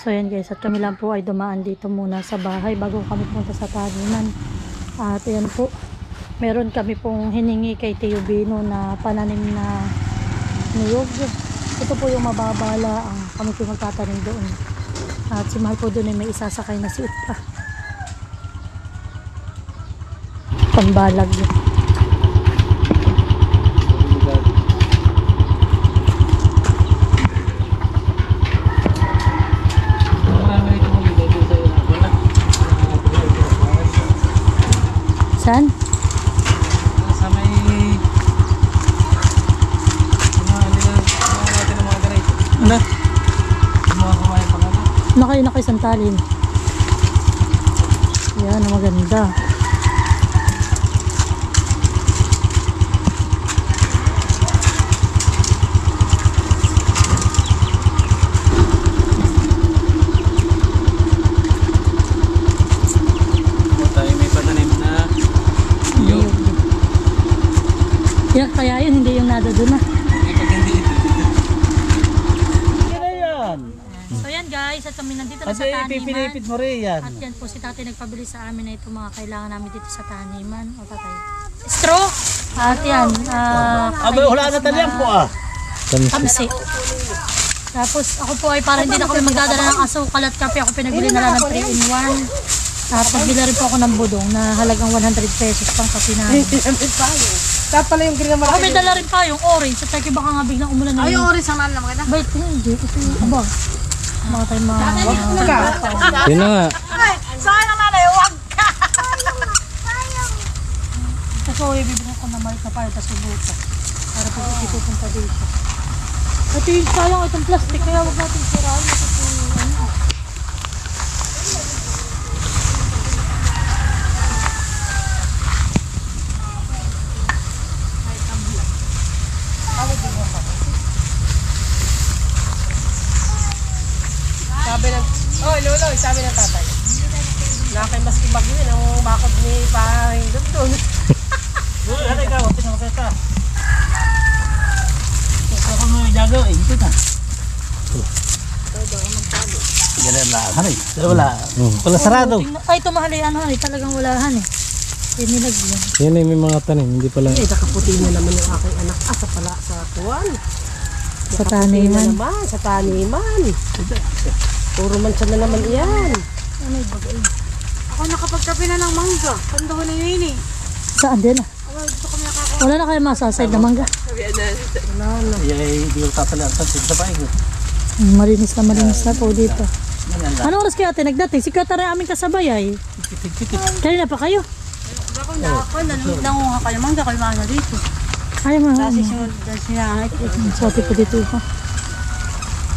So yan guys, at kami lang po ay dumaan dito muna sa bahay bago kami punta sa taniman. At yan po, meron kami pong hiningi kay Tio Bino na pananim na niyog. Ito po yung mababala, kami po magtatanim doon. At si Mahal po doon ay may isasakay na si Upa. Pambalag yun. Saan? Sa may natin ng mga ganito. Ano? Mga kumain pa nga. Nakayo na kayo santalin. Yan, maganda. Kaya yun, hindi yung nado doon na. So yan guys, at kami nandito na sa taniman. Ipipilipid mo rin yan. At yan po si tatay nagpabili sa amin na ito mga kailangan namin dito sa taniman. O tatay. Straw. At yan. Wala na talian po Kamsi. Tapos ako po ay para hindi na kami magdadala ng asukal at kape. Ako pinagbili na lang ng 3-in-1. At nagbili rin po ako ng budong na halagang 100 pesos pang kape namin. Dapat pala yung green na Ako may dala rin pa yung orange. At kaya baka nga biglang umulan na ay, yung orange ang naman maganda. Bait hindi. Ito yung aba. Baka tayo Yun na nga. Saan ang nanay? Huwag ka! Ito ay bibigyan ko na malit na payo tapos bubuta. Para pag hindi pupunta dito. Ito yung sayang itong plastic kaya huwag natin sirain. Ito yung ano. Sabi ng, lolo, sabi ng tatay. Nakay mas kibagyo yun, ang bakod ni Pahingdon doon. Ano ikaw? Pinakapit ka. Ako mo yung jago eh. Ito na. Ganyan lang. Hanay. Wala. Wala sarado. Ay, ito mahal yan. Talagang walahan eh. Nilagyan. Yan ay may mga tanim. Hindi pala. Eh, nakaputi na naman yung aking anak. Sa pala sa kuwan. Sa taniman. Sa taniman. Puro mansa na naman iyan. Ano yung bagay? Ako nakapagkape na ng mangga. Pando ko na yun eh. Saan din ah? Wala na kayo masaside na mangga. Wala na. Ay, hindi ko tapalan. Sa paing. Malinis na po dito. Anong oras kaya ate nagdating? Si Kata rin aming kasabay ay. Kanina pa kayo? Ako na ako. Nangunga kayo mangga. Kayo mga dito. Ay mga Kasi ano. siya. Sabi po dito ha.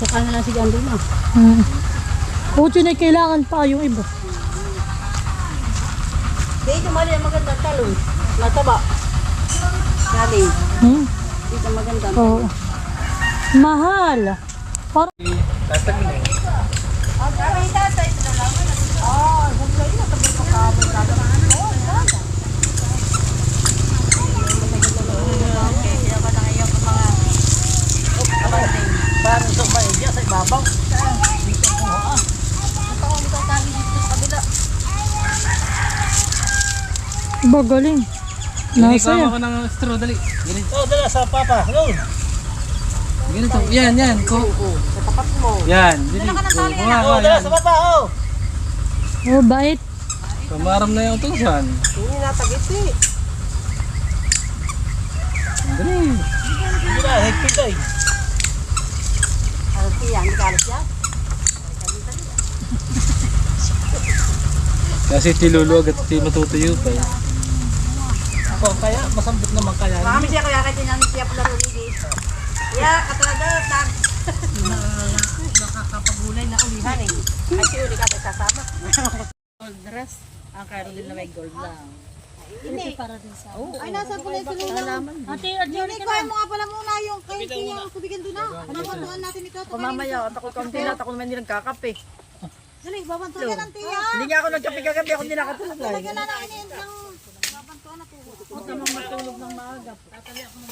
Saka na lang si Gandhi na. Kutso na kailangan pa yung iba. Dito mali ang maganda talong. Mataba. Galing. Dito maganda. Oo. Mahal. Parang Tatagin eh. Sabi tatay, ito na lang. Sabi na tabi ko kabel kada. Kaya ba na ngayon mga Paano sa maigya sa ibabaw? Dito po ha. tawag ito tabi dito sa kabila. bagaling. Nasa yan. Ako ng straw, dali. Ganito. Dala sa papa. Hello. Ganito. Yan. Sa tapat mo. Yan. Dala ka ng tali na. Dala sa papa. Oh, bait. Pamaram na yung tusan. Hindi natagit eh. Dali. Hindi na, higpit ay. Alas yan, hindi ka alas yan. Kasi tiluluwag at ti matutuyo pa. Ako kaya, masambot naman kaya. Marami siya kaya kahit tinanong siya pala ulit. Yeah, katulad nakakapagulay na ulihan eh. Kasi uli ka tayo sasama. Gold dress. Ang Caroline na may gold lang. Hindi. Para din sa Ay, nasa po na yung tulungan. ate, adjuri ka Kuha na. mo nga pala muna yung kay Tia. Kubigan doon na. Babantuan natin ito. Mamaya, ako kaunti na, ako naman hindi nagkakape. Dali, babantuan ka ng Tia. Hindi nga ako nagkape kagabi, ako hindi nakatulog lang. Lagyan na lang iniin ng babantuan na po. Huwag ka mang matulog ng maaga.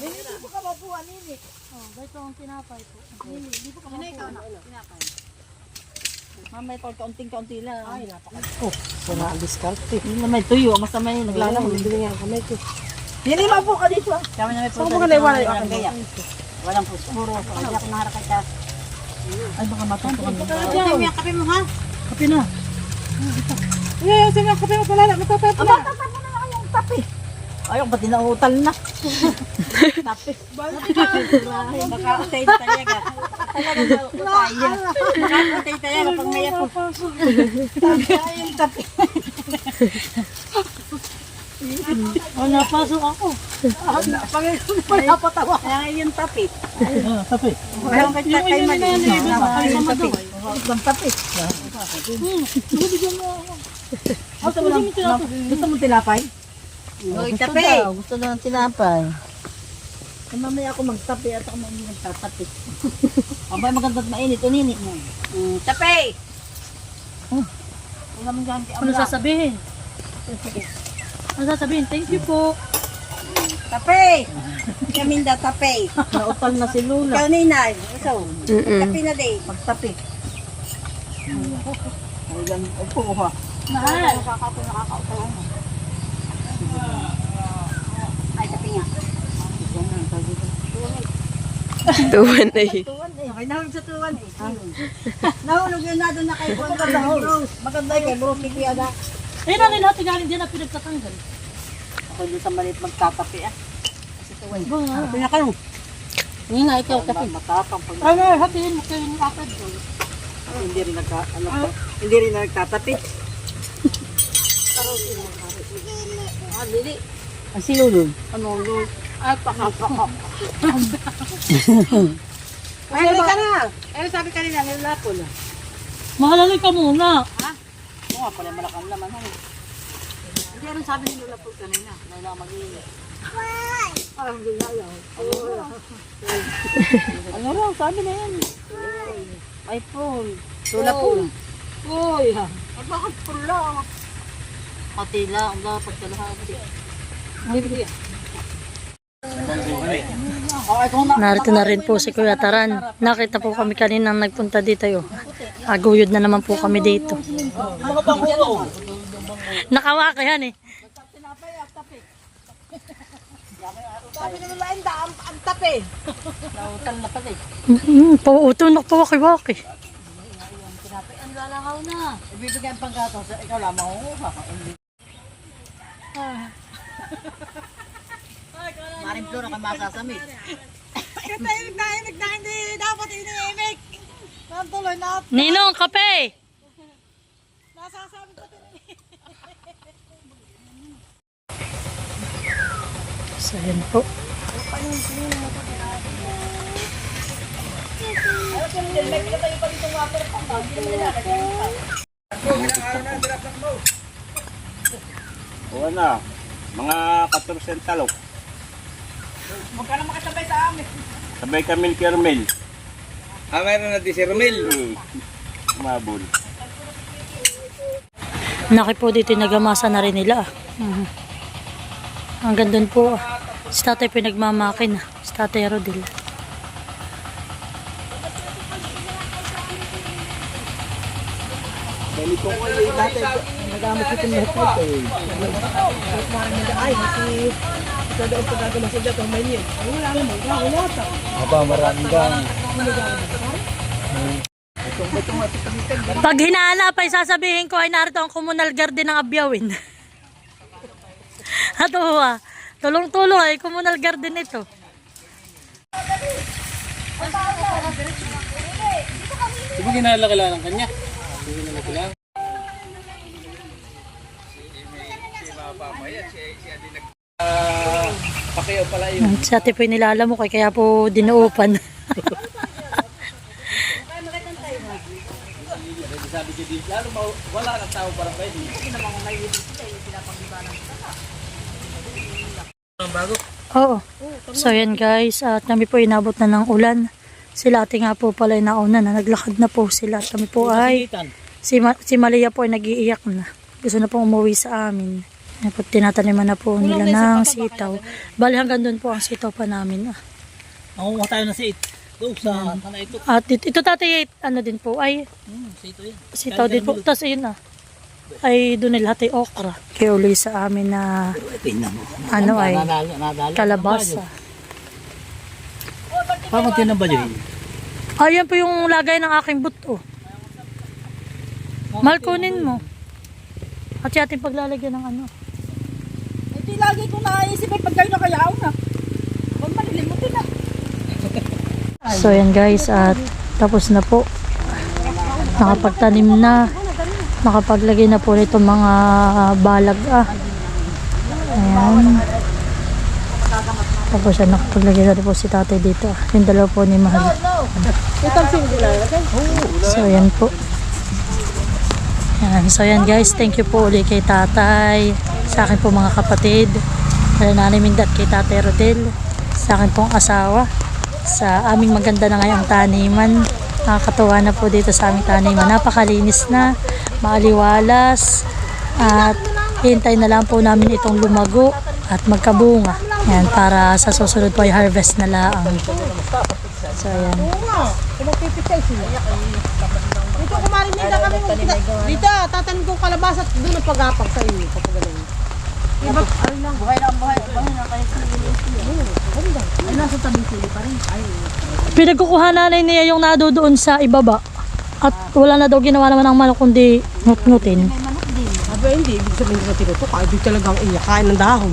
Hindi po ka mabuhan, Nini. Oh, ganito ang tinapay po. Hindi po ka mabuhan. Pinapay. Mamay ko, kaunting-kaunti lang. Ay, napaka. Oh, sana ang diskarte. Hindi na may tuyo, basta may naglalang. Bili nga kamay ko. Hindi mapo ka dito. Kami na may Saan mo ka naiwala yung akin gaya. Walang puso. Puro. Hindi ako naharakan siya. Ay, baka matutukan mo. Ito yung kape mo ha? Kape na. Yeah, sige, kape mo pala. Matatap na. Matatap mo na lang yung tape. Ayaw, ba't dinautal na? Tape. Baka utay tayo ka. Talaga na utay. Baka utay tayo kapag may ako. Yung tape. Oh, napasok ako. Napatawa. Kaya yung tape. Tapi. Mayroon kay mali. Yung tape. Yung tape. Gusto mo tilapay? Uy, Gusto tape. daw, gusto daw ng tinapay. Eh, mamaya ako magtapi at ako magtatapi. Abay, maganda at mainit, uninit mo. Tape. Wala mong ganti. Ano sasabihin? Ano sasabihin? Thank you po. Tape. Kaminda tape. Nautal na si Lula. Ikaw ninay. So, tape na day. Magtapi. Ay, ganun. Upo ko ha. Mahal. Ay, tape nga. Tuwan na eh. Okay, nahulog sa tuwan eh. Nahulog yun na doon na kay Maganda Maganda kay bro, kiki ada. Eh, namin natin galing din na pinagtatanggal. Ako doon sa maliit magtatapi ah. Pinakaroon. Hindi nga ikaw kasi matapang pag Ano, hatiin mo kayo ng apad. hindi rin hindi rin nagtatapi. Ang silulun. Ano lul? Ay, pakapaka. Ay, ka na. Ano sabi kanina? Nilapol. Mahalali ka muna. Oo nga pala malakang laman. Hindi rin sabi ni Lula po kanina. Wala mag-iinit. Parang hindi na ayaw. Ano raw? Sabi na yan. Ay, Paul. Lula po. Uy. Bakit pula? Katila. Ang dapat pagkalahati. Narito na rin po si Kuya Taran. Nakita po kami kanina nagpunta dito yo. Aguyod na naman po kami dito. Nakawaka yan eh. Sabi ni Lula, ang tape. Nautal na pala eh. Pautunog pa waki-waki. Ang lalahaw na. Ibibigay ang panggatong sa ikaw lamang ako. Maring flora ka masasamit. Katahimik na hindi dapat iniimik. Nantuloy na. Ninong, kape! Nasasabi ko din. So yan po. O ano, mga 14 talok. Magkano makasabay sa amin? Sabay kami ni Kermel. Mayroon na di si Romel. Mabul. Naki po dito nagamasa na rin nila. Hanggang doon po. Si tatay pinagmamakin. Si tatay Rodel. Dali ko ko yung dati nagamit ko itong lahat eh. Ay, kasi sa doon pa gagawin sa dito may niyan. Ay, wala naman. Wala ta. Aba, maraming gang. Pag hinahanap ay sasabihin ko ay narito ang communal garden ng Abyawin. Ato ba? Tulong-tulong ay communal garden ito. Sabi ginalakala ng kanya. Sabi ginalakala. Pakiyaw pala yun. Si ate po nilalamok kaya po dinuupan. Sabi ko din, lalo wala ng tao para pwede. Bago? Oo. So yan guys, at kami po inabot na ng ulan. Sila ate nga po pala nauna na naglakad na po sila. At kami po ay, si Malia po ay nag-iiyak na. Gusto na po umuwi sa amin. Yan po, tinataniman na po nila ng sitaw. Bali hanggang doon po ang sitaw pa namin. Ako tayo na si It. Doon sa sana ito. At ito tatay, ano din po, ay Sito yan. sitaw din po. Tapos ayun na. Ay doon nila hati okra. Kaya uli sa amin na Tingnan mo. ano ay Nadali. kalabasa. Parang tinan ba yun? Ayan po yung lagay ng aking buto. Mahal kunin mo. At siya ating paglalagyan ng ano. Ito yung lagi kong naisip ay pagkain na kaya na. Huwag malilimutin na. So yan guys, at tapos na po. Nakapagtanim na. Nakapaglagay na po nito mga balag Ayan. Tapos yan, nakapaglagay na po si tatay dito. Yung dalawa po ni Mahal. So yan po. Yan. So yan guys, thank you po ulit kay tatay. Sa akin po mga kapatid. Kay Nanay Minda at kay tatay Rodel. Sa akin pong asawa. Sa aming maganda na ngayong taniman. Nakakatuwa na po dito sa aming taniman. Napakalinis na, maaliwalas, at hintay na lang po namin itong lumago at magkabunga. Yan, para sa susunod po ay harvest na lang. So yan. Dito kumarinida kami. Dito, tatanim kong kalabasa at doon ang pag-apag sa inyo. Iba, ay lang. Buhay na kayo Ay, nasa tabing sili pa rin. Ay, Pinagkukuha nanay niya yung nado doon sa ibaba. At wala na daw ginawa naman ng manok kundi ngut-ngutin. sabi hindi. Ibig sabihin ko tinutok. Ay, di talagang iyak. Kain ng dahon.